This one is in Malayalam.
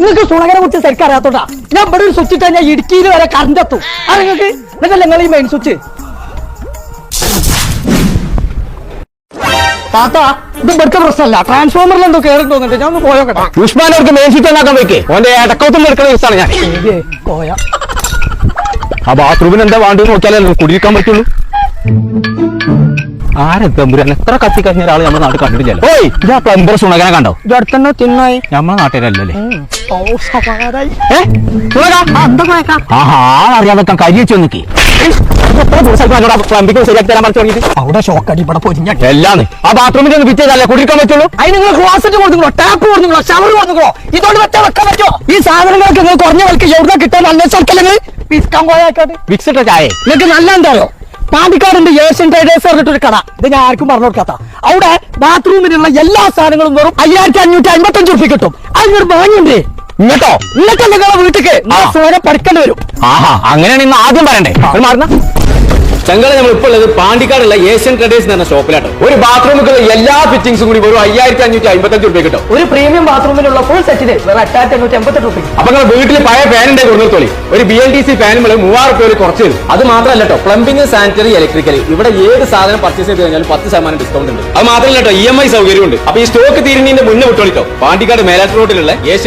നിങ്ങൾക്ക് സുണകനെ കുറിച്ച് ശരിക്കും അറിയാത്തോട്ടാ. ഞാൻ ഇവിടെ ഒരു സ്വിച്ച് ഇട്ടാൽ ഞാൻ ഇടുക്കിയിൽ വരെ കറണ്ട് എത്തും. അത് നിങ്ങൾക്ക് ഇതല്ല നിങ്ങൾ ഈ മെയിൻ സ്വിച്ച്. താത്ത ഇത് ഇവിടുത്തെ പ്രശ്നമല്ല, ട്രാൻസ്ഫോമറിൽ എന്തോ കയറി തോന്നിട്ട് ഞാൻ ഒന്ന് പോയോക്കട്ടെ. ഉസ്മാനവർക്ക് മെയിൻ സ്വിച്ച് ഉണ്ടാക്കാൻ വെക്കേ ഓന്റെ ഇടക്കൗത്തും എടുക്കുന്ന ദിവസമാണ് ഞാൻ. പോയാ ആ ബാത്റൂമിന് എന്താ വേണ്ടത് നോക്കിയാലേ കുടിയിരിക്കാൻ പറ്റുള്ളൂ. ആരെത്തമ്പുരാൻ എത്ര കത്തി കഴിഞ്ഞ ഒരാൾ നമ്മുടെ നാട്ടിൽ കണ്ടിട്ടില്ലല്ലോ. ഓയ് ഇതാ പ്ലംബർ സുണകനെ കണ്ടോ? ഇത് അടുത്തന്നെ തിന്നായി നമ്മളെ നാട്ടിലല്ലേ. അറിയാൻ വെക്കാൻ കരി വെച്ച് നോക്കി. പ്ലംബിംഗ് ശരിയാക്കി തരാൻ പറഞ്ഞു തുടങ്ങിയിട്ട് അവിടെ ഷോക്കടി ഇവിടെ പൊരിഞ്ഞ എല്ലാന്ന് ആ ബാത്റൂമിൽ ഒന്ന് ഫിറ്റ് കുടിക്കാൻ പറ്റുള്ളൂ. അതിന് നിങ്ങൾ ക്ലോസറ്റ് കൊടുത്തുള്ളൂ, ടാപ്പ് കൊടുത്തുള്ളൂ, ഷവർ കൊടുത്തുള്ളൂ. ഇതോട് വെച്ചാൽ വെക്കാൻ പറ്റുമോ? ഈ സാധനങ്ങളൊക്കെ നിങ്ങൾ കുറഞ്ഞ വിലക്ക് എവിടെ കിട്ടാൻ നല്ല സ്ഥലത്തല്ലേ വിൽക്കാൻ പോയാക്കാട്ട്. വിക്സിട്ട ചായ നിങ്ങൾക്ക് നല്ല എന്തായോ പാണ്ടിക്കാടുണ്ട് ഏഷ്യൻ ട്രേഡേഴ്സ് പറഞ്ഞിട്ടൊരു കട. ഇത് ഞാൻ ആർക്കും പറഞ്ഞു കൊടുക്കാത്ത. അവിടെ ബാത്റൂമിനുള്ള എല്ലാ സാധനങ്ങളും വെറും 5555 റുപ്യ കിട്ടും. അതിനൊരു വാങ്ങിണ്ടേ ഇങ്ങോട്ടോ? ഇന്നത്തെ നിങ്ങളെ വീട്ടിക്ക് സ്വയം പഠിക്കേണ്ടി വരും. ആഹാ അങ്ങനെയാണ് ഇന്ന് ആദ്യം പറയണ്ടേ. മാറുന്ന ചങ്കള നമ്മൾ ഇപ്പോൾ ഉള്ളത് പാണ്ടിക്കാടുള്ള ഏഷ്യൻ ട്രേഡേഴ്സ് എന്ന് പറഞ്ഞ ഷോപ്പിലാട്ടോ. ഒരു ബാത്റൂമിലുള്ള എല്ലാ ഫിറ്റിംഗ്സും കൂടി വെറും 5555 റുപ്യ കിട്ടും. ഒരു പ്രീമിയം ബാത്റൂമിലുള്ള ഫുൾ സെറ്റിന് വെറും 8588 റുപ്യ. അപ്പൊ നിങ്ങൾ വീട്ടിൽ പഴയ ഫാൻ ഉണ്ടെങ്കിൽ കൊടുത്തോളി. ഒരു BLDC ഫാനുകൾ 3000 റുപ്യ കുറച്ച് തരും. അത് മാത്രമല്ല കേട്ടോ, പ്ലംബിംഗ്, സാനിറ്ററി, ഇലക്ട്രിക്കൽ ഇവിടെ ഏത് സാധനം പർച്ചേസ് ചെയ്ത് കഴിഞ്ഞാൽ 10% ഡിസ്കൗണ്ട് ഉണ്ട്. അത് മാത്രമല്ല കേട്ടോ, EMI സൗകര്യം ഉണ്ട്. അപ്പൊ ഈ സ്റ്റോക്ക് തീരുന്നതിന്റെ മുന്നേ വിട്ടോളിട്ടോ. പാണ്ടിക്കാട് മേലാട്ട് റോഡിലുള്ള ഏഷ്യൻ